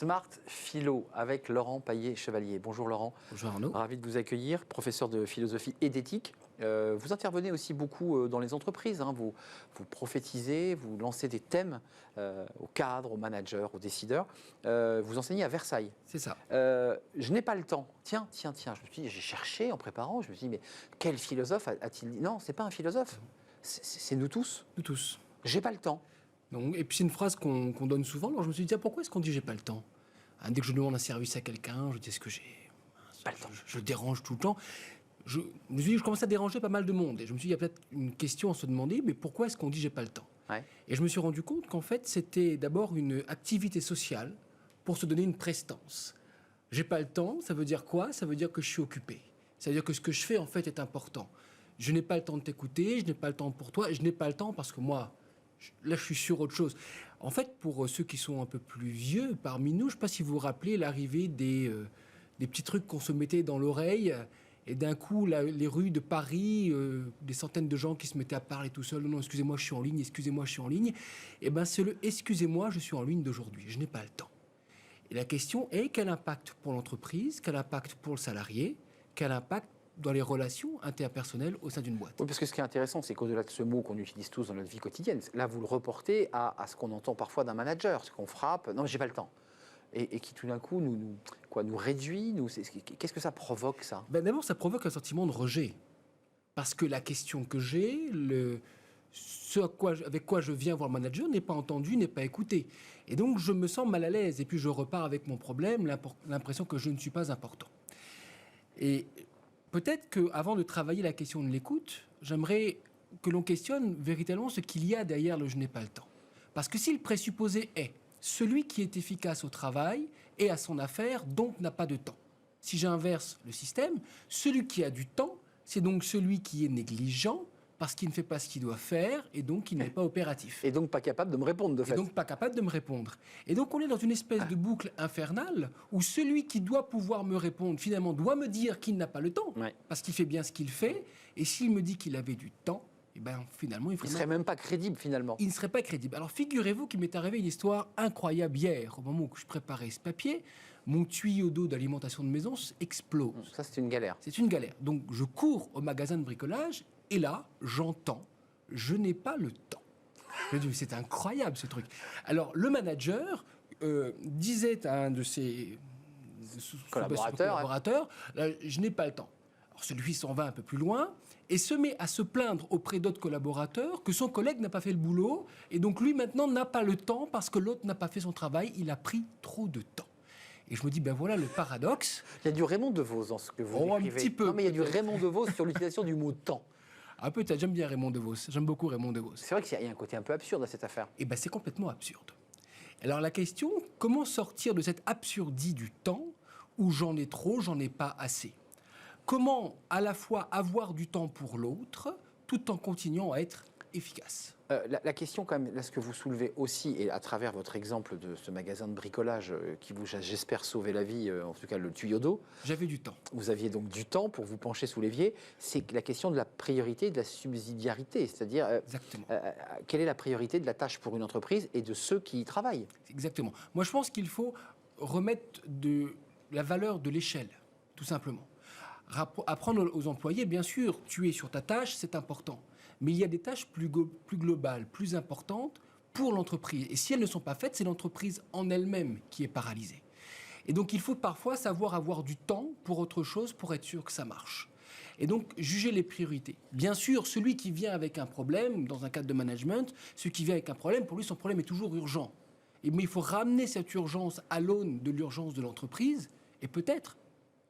Smart Philo avec Laurent Paillet-Chevalier. Bonjour Laurent. Bonjour Arnaud. Ravi de vous accueillir, professeur de philosophie et d'éthique. Vous intervenez aussi beaucoup dans les entreprises. Vous prophétisez, vous lancez des thèmes aux cadres, aux managers, aux décideurs. Vous enseignez à Versailles. C'est ça. Je n'ai pas le temps. Tiens. Je me suis dit, j'ai cherché en préparant. Je me suis dit, mais quel philosophe a-t-il dit? Non, c'est pas un philosophe. C'est nous tous. Nous tous. J'ai pas le temps. Donc, et puis c'est une phrase qu'on donne souvent. Alors je me suis dit, tiens, pourquoi est-ce qu'on dit j'ai pas le temps? Dès que je demande un service à quelqu'un, je dis est-ce que j'ai Pas le temps. Je dérange tout le temps. Je commence à déranger pas mal de monde. Et je me suis dit, il y a peut-être une question à se demander, mais pourquoi est-ce qu'on dit j'ai pas le temps? Ouais. Et je me suis rendu compte qu'en fait, c'était d'abord une activité sociale pour se donner une prestance. J'ai pas le temps, ça veut dire quoi? Ça veut dire que je suis occupé. Ça veut dire que ce que je fais, en fait, est important. Je n'ai pas le temps de t'écouter, je n'ai pas le temps pour toi, je n'ai pas le temps parce que moi, là, je suis sur autre chose. En fait, pour ceux qui sont un peu plus vieux parmi nous, je ne sais pas si vous vous rappelez l'arrivée des petits trucs qu'on se mettait dans l'oreille. Et d'un coup, les rues de Paris, des centaines de gens qui se mettaient à parler tout seuls. Non, excusez-moi, je suis en ligne, excusez-moi, je suis en ligne. Et bien, c'est le excusez-moi, je suis en ligne d'aujourd'hui. Je n'ai pas le temps. Et la question est quel impact pour l'entreprise, quel impact pour le salarié, quel impact dans les relations interpersonnelles au sein d'une boîte. Oui, parce que ce qui est intéressant, c'est qu'au-delà de ce mot qu'on utilise tous dans notre vie quotidienne, là, vous le reportez à ce qu'on entend parfois d'un manager, ce qu'on frappe, non, j'ai pas le temps. Et qui tout d'un coup nous réduit. Qu'est-ce que ça provoque, ça? D'abord, ça provoque un sentiment de rejet. Parce que la question que j'ai, avec quoi je viens voir le manager n'est pas entendu, n'est pas écouté. Et donc, je me sens mal à l'aise. Et puis, je repars avec mon problème, l'impression que je ne suis pas important. Et peut-être qu'avant de travailler la question de l'écoute, j'aimerais que l'on questionne véritablement ce qu'il y a derrière le « je n'ai pas le temps ». Parce que si le présupposé est celui qui est efficace au travail et à son affaire, donc n'a pas de temps. Si j'inverse le système, celui qui a du temps, c'est donc celui qui est négligent parce qu'il ne fait pas ce qu'il doit faire et donc il n'est pas opératif. Et donc pas capable de me répondre, de fait. Et donc pas capable de me répondre. Et donc on est dans une espèce de boucle infernale où celui qui doit pouvoir me répondre, finalement, doit me dire qu'il n'a pas le temps, parce qu'il fait bien ce qu'il fait, et s'il me dit qu'il avait du temps, et ben finalement, il ne serait même pas crédible, finalement. Il ne serait pas crédible. Alors figurez-vous qu'il m'est arrivé une histoire incroyable hier, au moment où je préparais ce papier, mon tuyau d'eau d'alimentation de maison explose. Ça, c'est une galère. C'est une galère. Donc je cours au magasin de bricolage, et là, j'entends « je n'ai pas le temps ». Je me dis, c'est incroyable ce truc. Alors le manager disait à un de ses collaborateurs je n'ai pas le temps. Alors celui s'en va un peu plus loin et se met à se plaindre auprès d'autres collaborateurs que son collègue n'a pas fait le boulot et donc lui maintenant n'a pas le temps parce que l'autre n'a pas fait son travail, il a pris trop de temps. Et je me dis, ben voilà le paradoxe. Il y a du Raymond Devos dans ce que vous écrivez. Un petit peu. Non, mais il y a du Raymond Devos sur l'utilisation du mot « temps ». Ah peut-être, j'aime bien Raymond Devos, j'aime beaucoup Raymond Devos. C'est vrai qu'il y a un côté un peu absurde à cette affaire. Eh bien c'est complètement absurde. Alors la question, comment sortir de cette absurdie du temps où j'en ai trop, j'en ai pas assez? Comment à la fois avoir du temps pour l'autre tout en continuant à être efficace? La question quand même, là, ce que vous soulevez aussi, et à travers votre exemple de ce magasin de bricolage qui vous, j'espère, sauvé la vie, en tout cas le tuyau d'eau. J'avais du temps. Vous aviez donc du temps pour vous pencher sous l'évier. C'est la question de la priorité et de la subsidiarité, c'est-à-dire quelle est la priorité de la tâche pour une entreprise et de ceux qui y travaillent? Exactement. Moi, je pense qu'il faut remettre de la valeur de l'échelle, tout simplement. Apprendre aux employés, bien sûr, tu es sur ta tâche, c'est important. Mais il y a des tâches plus globales, plus importantes pour l'entreprise. Et si elles ne sont pas faites, c'est l'entreprise en elle-même qui est paralysée. Et donc, il faut parfois savoir avoir du temps pour autre chose pour être sûr que ça marche. Et donc, juger les priorités. Bien sûr, celui qui vient avec un problème, dans un cadre de management, celui qui vient avec un problème, pour lui, son problème est toujours urgent. Mais il faut ramener cette urgence à l'aune de l'urgence de l'entreprise. Et peut-être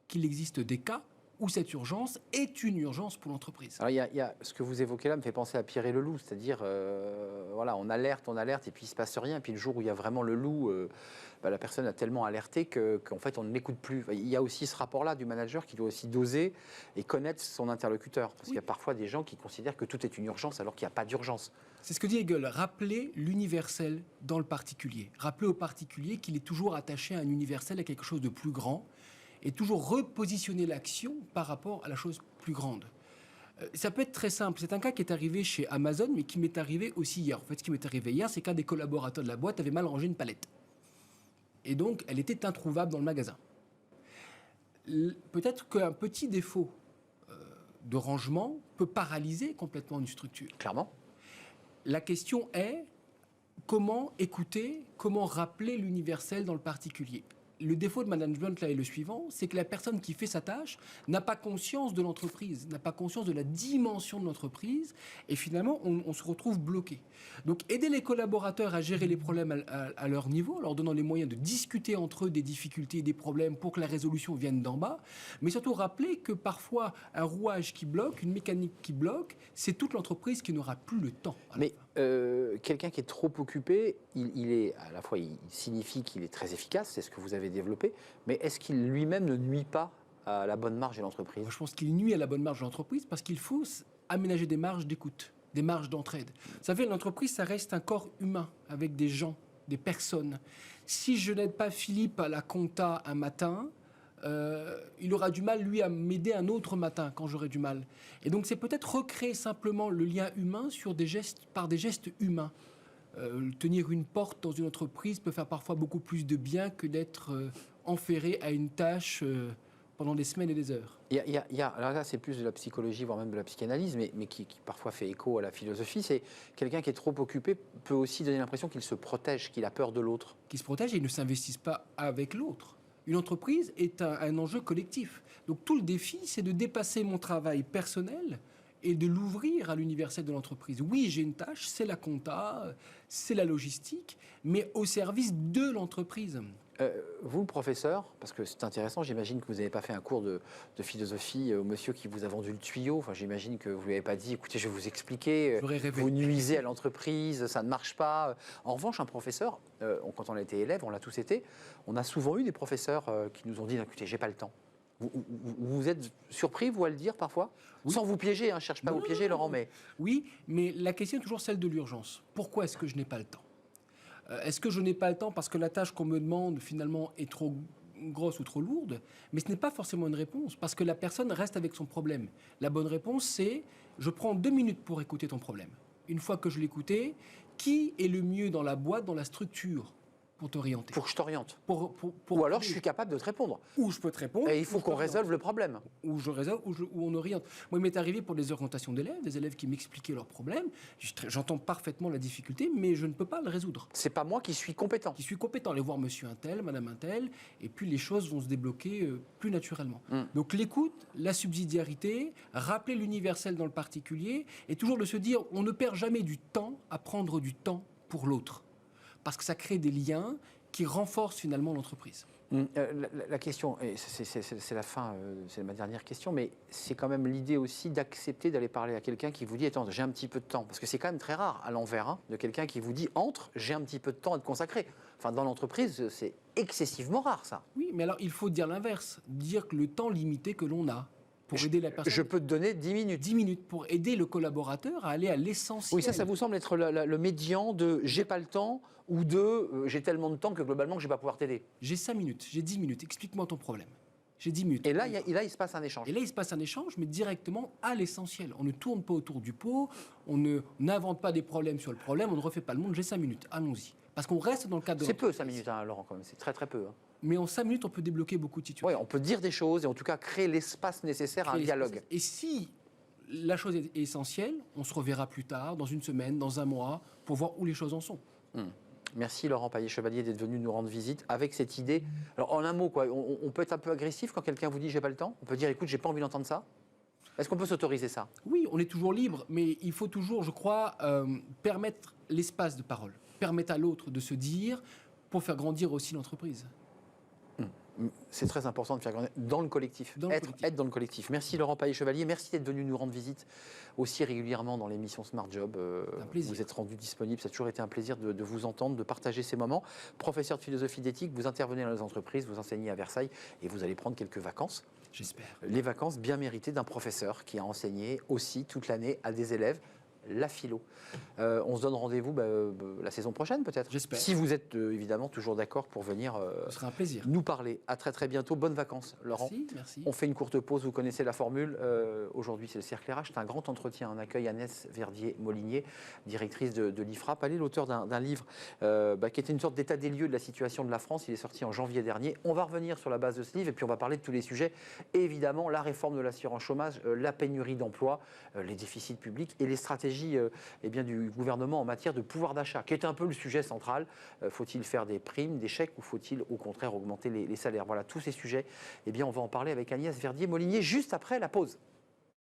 qu'il existe des cas où cette urgence est une urgence pour l'entreprise. Alors, il y a ce que vous évoquez là me fait penser à Pierre et le loup, c'est-à-dire, voilà, on alerte, et puis il ne se passe rien. Et puis le jour où il y a vraiment le loup, la personne a tellement alerté qu'en fait, on ne l'écoute plus. Il y a aussi ce rapport-là du manager qui doit aussi doser et connaître son interlocuteur. Parce qu'il y a parfois des gens qui considèrent que tout est une urgence alors qu'il n'y a pas d'urgence. C'est ce que dit Hegel, rappeler l'universel dans le particulier. Rappeler au particulier qu'il est toujours attaché à un universel, à quelque chose de plus grand. Et toujours repositionner l'action par rapport à la chose plus grande. Ça peut être très simple. C'est un cas qui est arrivé chez Amazon, mais qui m'est arrivé aussi hier. En fait, ce qui m'est arrivé hier, c'est qu'un des collaborateurs de la boîte avait mal rangé une palette. Et donc, elle était introuvable dans le magasin. Peut-être qu'un petit défaut de rangement peut paralyser complètement une structure. Clairement. La question est comment écouter, comment rappeler l'universel dans le particulier. Le défaut de management là est le suivant, c'est que la personne qui fait sa tâche n'a pas conscience de l'entreprise, n'a pas conscience de la dimension de l'entreprise, et finalement on se retrouve bloqué. Donc aider les collaborateurs à gérer les problèmes à leur niveau, en leur donnant les moyens de discuter entre eux des difficultés et des problèmes pour que la résolution vienne d'en bas, mais surtout rappeler que parfois un rouage qui bloque, une mécanique qui bloque, c'est toute l'entreprise qui n'aura plus le temps. Mais quelqu'un qui est trop occupé, il est à la fois, il signifie qu'il est très efficace, c'est ce que vous avez développé, mais est-ce qu'il lui-même ne nuit pas à la bonne marge de l'entreprise? Je pense qu'il nuit à la bonne marge de l'entreprise parce qu'il faut aménager des marges d'écoute, des marges d'entraide. Vous savez, l'entreprise, ça reste un corps humain avec des gens, des personnes. Si je n'aide pas Philippe à la compta un matin, il aura du mal, lui, à m'aider un autre matin quand j'aurai du mal. Et donc, c'est peut-être recréer simplement le lien humain par des gestes humains. Tenir une porte dans une entreprise peut faire parfois beaucoup plus de bien que d'être enferré à une tâche pendant des semaines et des heures. Alors là, c'est plus de la psychologie, voire même de la psychanalyse, mais qui parfois fait écho à la philosophie. C'est quelqu'un qui est trop occupé peut aussi donner l'impression qu'il se protège, qu'il a peur de l'autre. Qui se protège et il ne s'investisse pas avec l'autre. Une entreprise est un enjeu collectif. Donc tout le défi, c'est de dépasser mon travail personnel et de l'ouvrir à l'universel de l'entreprise. Oui, j'ai une tâche, c'est la compta, c'est la logistique, mais au service de l'entreprise. Vous, le professeur, parce que c'est intéressant, j'imagine que vous n'avez pas fait un cours de philosophie au monsieur qui vous a vendu le tuyau. Enfin, j'imagine que vous ne lui avez pas dit, écoutez, je vais vous expliquer, vous nuisez à l'entreprise, ça ne marche pas. En revanche, un professeur, quand on a été élève, on l'a tous été, on a souvent eu des professeurs qui nous ont dit, écoutez, j'ai pas le temps. Vous êtes surpris, vous, à le dire parfois? Oui. Sans vous piéger, je ne cherche pas à vous piéger, Laurent, mais... Oui, mais la question est toujours celle de l'urgence. Pourquoi est-ce que je n'ai pas le temps? Est-ce que je n'ai pas le temps parce que la tâche qu'on me demande, finalement, est trop grosse ou trop lourde? Mais ce n'est pas forcément une réponse, parce que la personne reste avec son problème. La bonne réponse, c'est je prends 2 minutes pour écouter ton problème. Une fois que je l'ai écouté, qui est le mieux dans la boîte, dans la structure pour t'orienter? Pour que je t'oriente. Ou alors, je suis capable de te répondre. Ou je peux te répondre. Et il faut qu'on résolve le problème. Ou je résolve, ou on oriente. Moi, il m'est arrivé pour des orientations d'élèves, des élèves qui m'expliquaient leurs problèmes. J'entends parfaitement la difficulté, mais je ne peux pas le résoudre. C'est pas moi qui suis compétent. Qui suis compétent. Aller voir monsieur un tel, madame un tel, et puis les choses vont se débloquer plus naturellement. Donc l'écoute, la subsidiarité, rappeler l'universel dans le particulier, et toujours de se dire, on ne perd jamais du temps à prendre du temps pour l'autre. Parce que ça crée des liens qui renforcent finalement l'entreprise. La question, et c'est la fin, c'est ma dernière question, mais c'est quand même l'idée aussi d'accepter d'aller parler à quelqu'un qui vous dit « Attends, j'ai un petit peu de temps ». Parce que c'est quand même très rare à l'envers, de quelqu'un qui vous dit « Entre, j'ai un petit peu de temps à te consacrer ». Enfin, dans l'entreprise, c'est excessivement rare, ça. Oui, mais alors il faut dire l'inverse, dire que le temps limité que l'on a pour aider la personne... Je peux te donner 10 minutes. 10 minutes pour aider le collaborateur à aller à l'essentiel. Oui, ça vous semble être le médian de « j'ai pas le temps » ou de « j'ai tellement de temps que globalement je vais pas pouvoir t'aider ». J'ai 5 minutes, j'ai 10 minutes, explique-moi ton problème. J'ai 10 minutes. Et là, il se passe un échange. Et là, il se passe un échange, mais directement à l'essentiel. On ne tourne pas autour du pot, on n'invente pas des problèmes sur le problème, on ne refait pas le monde. J'ai 5 minutes, allons-y. Parce qu'on reste dans le cadre de... C'est peu 5 minutes, Laurent, quand même. C'est très très peu. Mais en 5 minutes, on peut débloquer beaucoup de situations. Oui, on peut dire des choses et en tout cas créer l'espace nécessaire à un dialogue. Et si la chose est essentielle, on se reverra plus tard, dans une semaine, dans un mois, pour voir où les choses en sont. Merci Laurent Paillet-Chevalier d'être venu nous rendre visite avec cette idée. Alors en un mot, quoi, on peut être un peu agressif quand quelqu'un vous dit j'ai pas le temps. On peut dire écoute, j'ai pas envie d'entendre ça. Est-ce qu'on peut s'autoriser ça? Oui, on est toujours libre, mais il faut toujours, je crois, permettre l'espace de parole, permettre à l'autre de se dire pour faire grandir aussi l'entreprise. C'est très important de faire grandir dans le collectif, être dans le collectif. Merci Laurent Paillet-Chevalier, merci d'être venu nous rendre visite aussi régulièrement dans l'émission Smart Job. Vous êtes rendu disponible, ça a toujours été un plaisir de vous entendre, de partager ces moments. Professeur de philosophie d'éthique, vous intervenez dans les entreprises, vous enseignez à Versailles et vous allez prendre quelques vacances. J'espère. Les vacances bien méritées d'un professeur qui a enseigné aussi toute l'année à des élèves la philo. On se donne rendez-vous la saison prochaine peut-être. J'espère. Si vous êtes évidemment toujours d'accord pour venir Ce sera un plaisir. nous parler. À très très bientôt. Bonnes vacances, Laurent. Merci. On fait une courte pause. Vous connaissez la formule. Aujourd'hui, c'est le Cercle RH. C'est un grand entretien. On accueille Agnès Verdier-Molinier, directrice de l'IFRAP. Elle est l'auteur d'un livre qui était une sorte d'état des lieux de la situation de la France. Il est sorti en janvier dernier. On va revenir sur la base de ce livre et puis on va parler de tous les sujets. Et évidemment, la réforme de l'assurance chômage, la pénurie d'emploi, les déficits publics et les stratégies du gouvernement en matière de pouvoir d'achat, qui est un peu le sujet central. Faut-il faire des primes, des chèques ou faut-il au contraire augmenter les salaires? Voilà, tous ces sujets, on va en parler avec Agnès Verdier-Molinier juste après la pause.